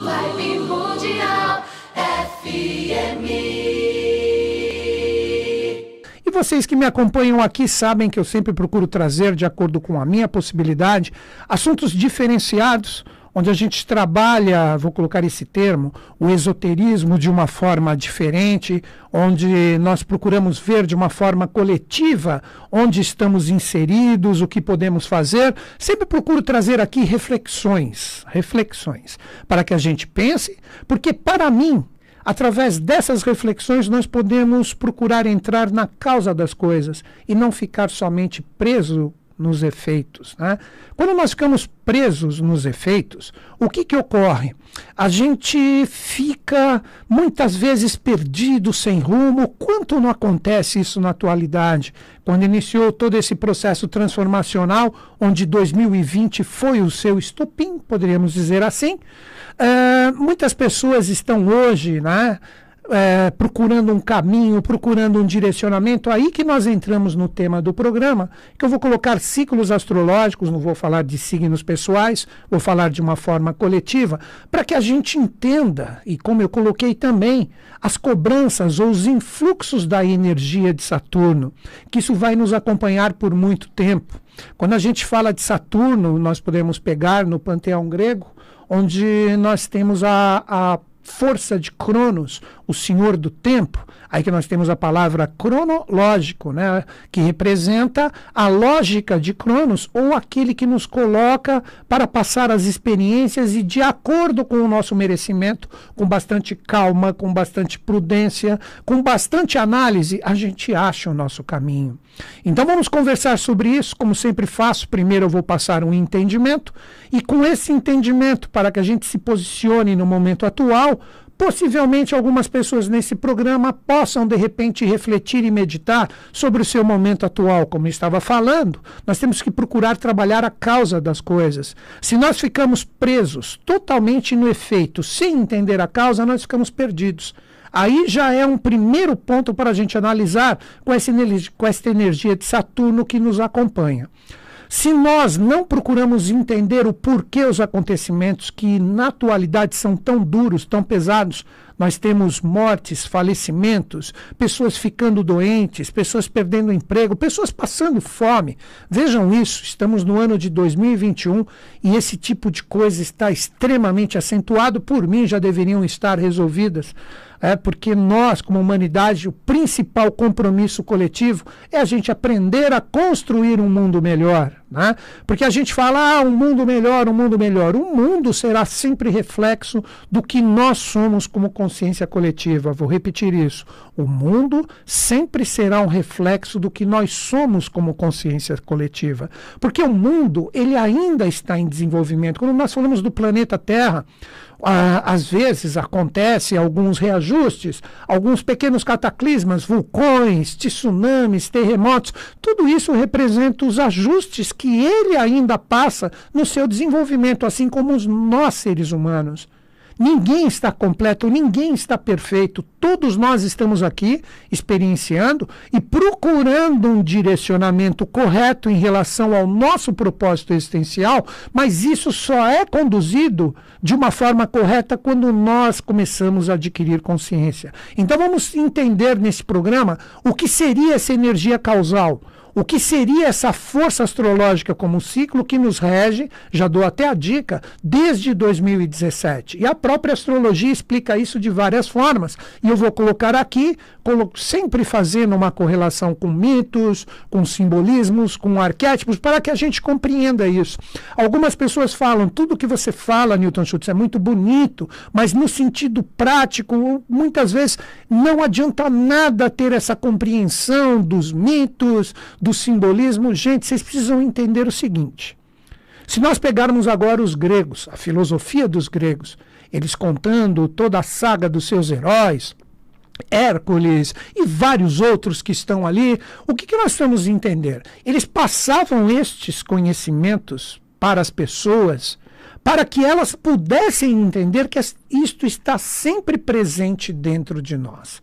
Vibe Mundial FM. E vocês que me acompanham aqui sabem que eu sempre procuro trazer, de acordo com a minha possibilidade, assuntos diferenciados, onde a gente trabalha, vou colocar esse termo, o esoterismo de uma forma diferente, onde nós procuramos ver de uma forma coletiva onde estamos inseridos, o que podemos fazer. Sempre procuro trazer aqui reflexões, para que a gente pense, porque para mim, através dessas reflexões, nós podemos procurar entrar na causa das coisas e não ficar somente preso nos efeitos, né? Quando nós ficamos presos nos efeitos, o que ocorre? A gente fica muitas vezes perdido, sem rumo. Quanto não acontece isso na atualidade? Quando iniciou todo esse processo transformacional, onde 2020 foi o seu estopim, poderíamos dizer assim, muitas pessoas estão hoje, né, procurando um caminho, procurando um direcionamento. Aí que nós entramos no tema do programa, que eu vou colocar ciclos astrológicos, não vou falar de signos pessoais, vou falar de uma forma coletiva, para que a gente entenda, e como eu coloquei também, as cobranças ou os influxos da energia de Saturno, que isso vai nos acompanhar por muito tempo. Quando a gente fala de Saturno, nós podemos pegar no panteão grego, onde nós temos a força de Cronos, o senhor do tempo, aí que nós temos a palavra cronológico, né, que representa a lógica de Cronos, ou aquele que nos coloca para passar as experiências e de acordo com o nosso merecimento, com bastante calma, com bastante prudência, com bastante análise, a gente acha o nosso caminho. Então vamos conversar sobre isso, como sempre faço. Primeiro eu vou passar um entendimento, e com esse entendimento, para que a gente se posicione no momento atual, possivelmente algumas pessoas nesse programa possam de repente refletir e meditar sobre o seu momento atual. Como eu estava falando, nós temos que procurar trabalhar a causa das coisas. Se nós ficamos presos totalmente no efeito, sem entender a causa, nós ficamos perdidos. Aí já é um primeiro ponto para a gente analisar com essa energia de Saturno que nos acompanha. Se nós não procuramos entender o porquê os acontecimentos que na atualidade são tão duros, tão pesados, nós temos mortes, falecimentos, pessoas ficando doentes, pessoas perdendo emprego, pessoas passando fome. Vejam isso, estamos no ano de 2021 e esse tipo de coisa está extremamente acentuado. Por mim, já deveriam estar resolvidas. Porque nós, como humanidade, o principal compromisso coletivo é a gente aprender a construir um mundo melhor, né? Porque a gente fala, um mundo melhor, um mundo melhor. O mundo será sempre reflexo do que nós somos como consciência coletiva. Vou repetir isso. O mundo sempre será um reflexo do que nós somos como consciência coletiva. Porque o mundo, ele ainda está em desenvolvimento. Quando nós falamos do planeta Terra, às vezes acontecem alguns reajustes, alguns pequenos cataclismas, vulcões, tsunamis, terremotos. Tudo isso representa os ajustes que ele ainda passa no seu desenvolvimento, assim como nós, seres humanos. Ninguém está completo, ninguém está perfeito. Todos nós estamos aqui experienciando e procurando um direcionamento correto em relação ao nosso propósito existencial, mas isso só é conduzido de uma forma correta quando nós começamos a adquirir consciência. Então vamos entender nesse programa o que seria essa energia causal. O que seria essa força astrológica como um ciclo que nos rege, já dou até a dica, desde 2017. E a própria astrologia explica isso de várias formas. E eu vou colocar aqui, sempre fazendo uma correlação com mitos, com simbolismos, com arquétipos, para que a gente compreenda isso. Algumas pessoas falam, tudo que você fala, Newton Schultz, é muito bonito, mas no sentido prático, muitas vezes não adianta nada ter essa compreensão dos mitos, do simbolismo. Gente, vocês precisam entender o seguinte. Se nós pegarmos agora os gregos, a filosofia dos gregos, eles contando toda a saga dos seus heróis, Hércules e vários outros que estão ali, o que nós temos a entender? Eles passavam estes conhecimentos para as pessoas, para que elas pudessem entender que isto está sempre presente dentro de nós.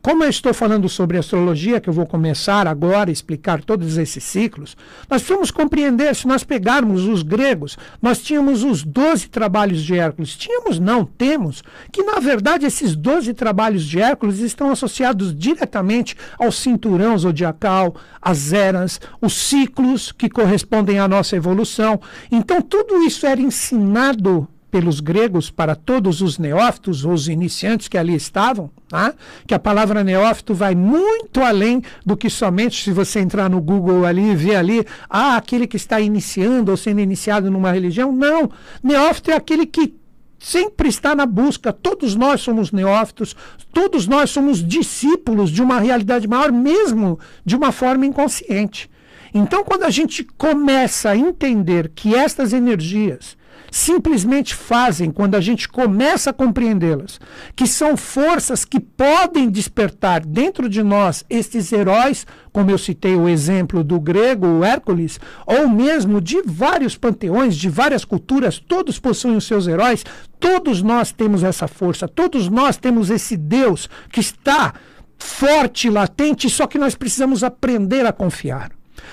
como eu estou falando sobre astrologia, que eu vou começar agora a explicar todos esses ciclos, nós precisamos compreender, se nós pegarmos os gregos, nós tínhamos os 12 trabalhos de Hércules. Tínhamos, não, temos, que na verdade esses 12 trabalhos de Hércules estão associados diretamente ao cinturão zodiacal, às eras, os ciclos que correspondem à nossa evolução. Então tudo isso era ensinado pelos gregos para todos os neófitos, ou os iniciantes que ali estavam, tá? Que a palavra neófito vai muito além do que somente, se você entrar no Google ali e ver ali, aquele que está iniciando ou sendo iniciado numa religião. Não, neófito é aquele que sempre está na busca. Todos nós somos neófitos, todos nós somos discípulos de uma realidade maior, mesmo de uma forma inconsciente. Então, quando a gente começa a entender que estas energias simplesmente fazem, quando a gente começa a compreendê-las, que são forças que podem despertar dentro de nós estes heróis, como eu citei o exemplo do grego, o Hércules, ou mesmo de vários panteões, de várias culturas, todos possuem os seus heróis, todos nós temos essa força, todos nós temos esse Deus que está forte, latente, só que nós precisamos aprender a confiar.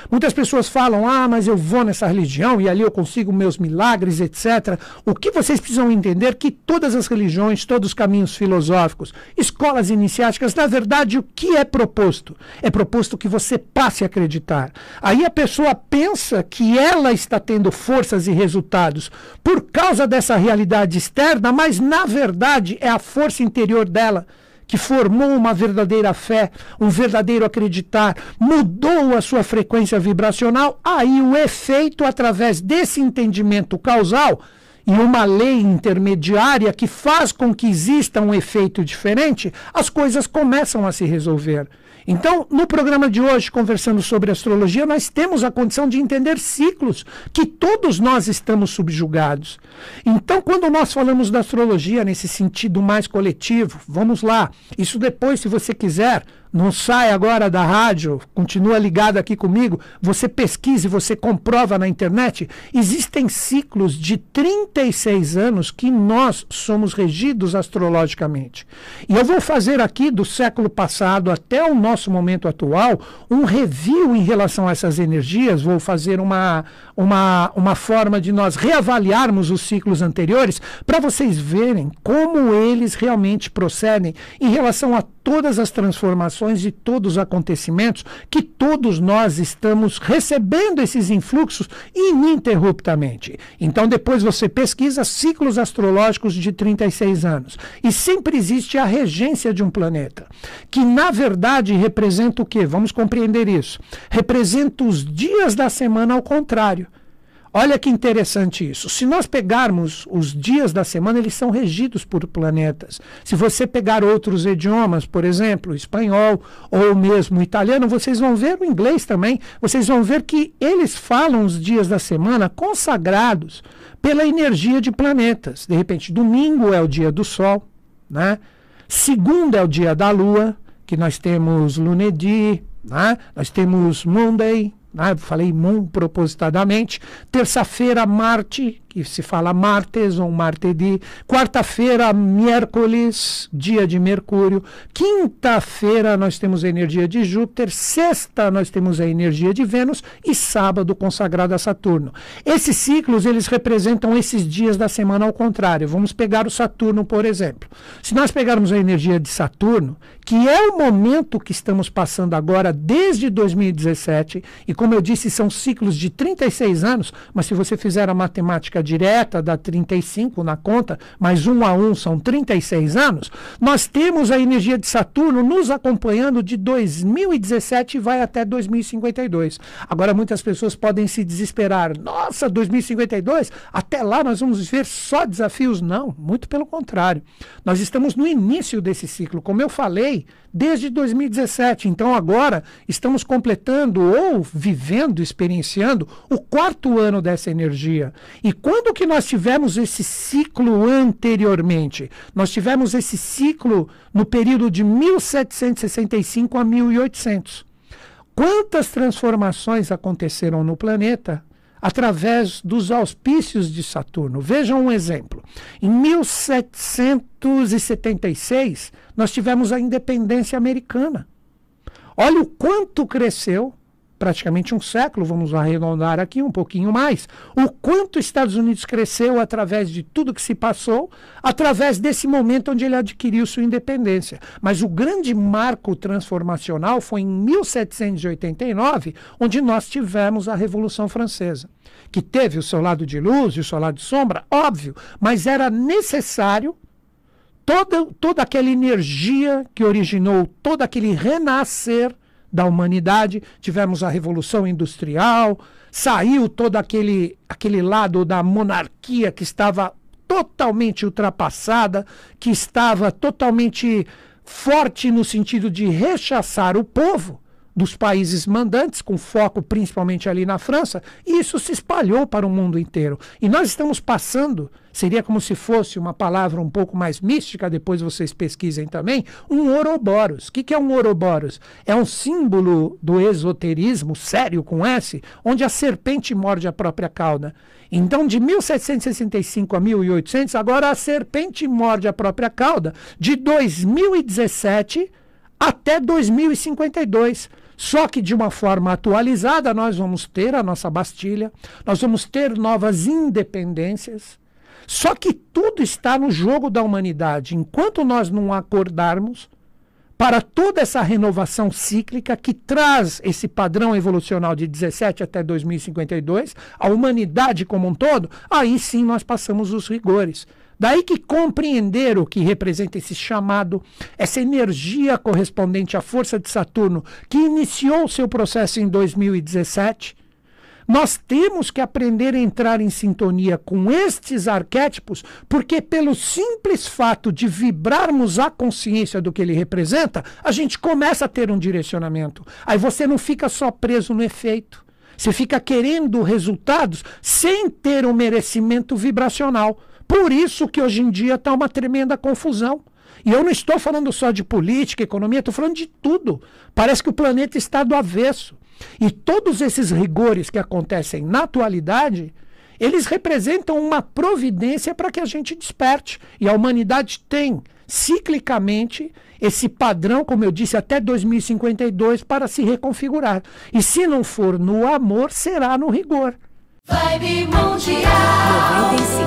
Muitas pessoas falam, mas eu vou nessa religião e ali eu consigo meus milagres, etc. O que vocês precisam entender é que todas as religiões, todos os caminhos filosóficos, escolas iniciáticas, na verdade, o que é proposto? É proposto que você passe a acreditar. Aí a pessoa pensa que ela está tendo forças e resultados por causa dessa realidade externa, mas na verdade é a força interior dela que formou uma verdadeira fé, um verdadeiro acreditar, mudou a sua frequência vibracional, aí o efeito, através desse entendimento causal e uma lei intermediária que faz com que exista um efeito diferente, as coisas começam a se resolver. Então, no programa de hoje, conversando sobre astrologia, nós temos a condição de entender ciclos que todos nós estamos subjugados. Então, quando nós falamos da astrologia nesse sentido mais coletivo, vamos lá, isso depois, se você quiser, não sai agora da rádio, continua ligado aqui comigo, você pesquise, você comprova na internet, existem ciclos de 36 anos que nós somos regidos astrologicamente. E eu vou fazer aqui do século passado até o nosso momento atual um review em relação a essas energias, vou fazer uma forma de nós reavaliarmos os ciclos anteriores para vocês verem como eles realmente procedem em relação a todas as transformações e todos os acontecimentos que todos nós estamos recebendo esses influxos ininterruptamente. Então depois você pesquisa ciclos astrológicos de 36 anos e sempre existe a regência de um planeta, que na verdade representa o quê? Vamos compreender isso. Representa os dias da semana ao contrário. Olha que interessante isso. Se nós pegarmos os dias da semana, eles são regidos por planetas. Se você pegar outros idiomas, por exemplo, espanhol ou mesmo italiano, vocês vão ver o inglês também, vocês vão ver que eles falam os dias da semana consagrados pela energia de planetas. De repente, domingo é o dia do Sol, né? Segunda é o dia da Lua, que nós temos Lunedì, né? Nós temos Monday, falei Moon propositadamente. Terça-feira, Marte, que se fala Martes ou Martedi. Quarta-feira, Miércoles, dia de Mercúrio. Quinta-feira, nós temos a energia de Júpiter. Sexta, nós temos a energia de Vênus. E sábado, consagrado a Saturno. Esses ciclos, eles representam esses dias da semana ao contrário. Vamos pegar o Saturno, por exemplo. Se nós pegarmos a energia de Saturno, que é o momento que estamos passando agora desde 2017, e como eu disse, são ciclos de 36 anos, mas se você fizer a matemática direta, dá 35 na conta, mas 1 a 1 são 36 anos, nós temos a energia de Saturno nos acompanhando de 2017 e vai até 2052. Agora muitas pessoas podem se desesperar. Nossa, 2052? Até lá nós vamos ver só desafios? Não, muito pelo contrário. Nós estamos no início desse ciclo, como eu falei, desde 2017. Então agora estamos completando ou vivendo, experienciando o 4º ano dessa energia. E quando que nós tivemos esse ciclo anteriormente? Nós tivemos esse ciclo no período de 1765 a 1800. Quantas transformações aconteceram no planeta através dos auspícios de Saturno. Vejam um exemplo. Em 1776, nós tivemos a independência americana. Olha o quanto cresceu, praticamente um século, vamos arredondar aqui um pouquinho mais, o quanto os Estados Unidos cresceu através de tudo que se passou, através desse momento onde ele adquiriu sua independência. Mas o grande marco transformacional foi em 1789, onde nós tivemos a Revolução Francesa, que teve o seu lado de luz e o seu lado de sombra, óbvio, mas era necessário toda aquela energia que originou todo aquele renascer da humanidade. Tivemos a Revolução Industrial, saiu todo aquele lado da monarquia que estava totalmente ultrapassada, que estava totalmente forte no sentido de rechaçar o povo dos países mandantes, com foco principalmente ali na França, e isso se espalhou para o mundo inteiro. E nós estamos passando, seria como se fosse uma palavra um pouco mais mística, depois vocês pesquisem também, um Ouroboros. O que é um Ouroboros? É um símbolo do esoterismo, sério com S, onde a serpente morde a própria cauda. Então, de 1765 a 1800, agora a serpente morde a própria cauda, de 2017 até 2052. Só que de uma forma atualizada, nós vamos ter a nossa Bastilha, nós vamos ter novas independências. Só que tudo está no jogo da humanidade. Enquanto nós não acordarmos para toda essa renovação cíclica que traz esse padrão evolucional de 17 até 2052, a humanidade como um todo, aí sim nós passamos os rigores. Daí que compreender o que representa esse chamado, essa energia correspondente à força de Saturno, que iniciou o seu processo em 2017, nós temos que aprender a entrar em sintonia com estes arquétipos, porque pelo simples fato de vibrarmos a consciência do que ele representa, a gente começa a ter um direcionamento. Aí você não fica só preso no efeito. Você fica querendo resultados sem ter um merecimento vibracional. Por isso que hoje em dia está uma tremenda confusão. E eu não estou falando só de política, economia, estou falando de tudo. Parece que o planeta está do avesso. E todos esses rigores que acontecem na atualidade, eles representam uma providência para que a gente desperte. E a humanidade tem, ciclicamente, esse padrão, como eu disse, até 2052 para se reconfigurar. E se não for no amor, será no rigor. Vibe Mundial.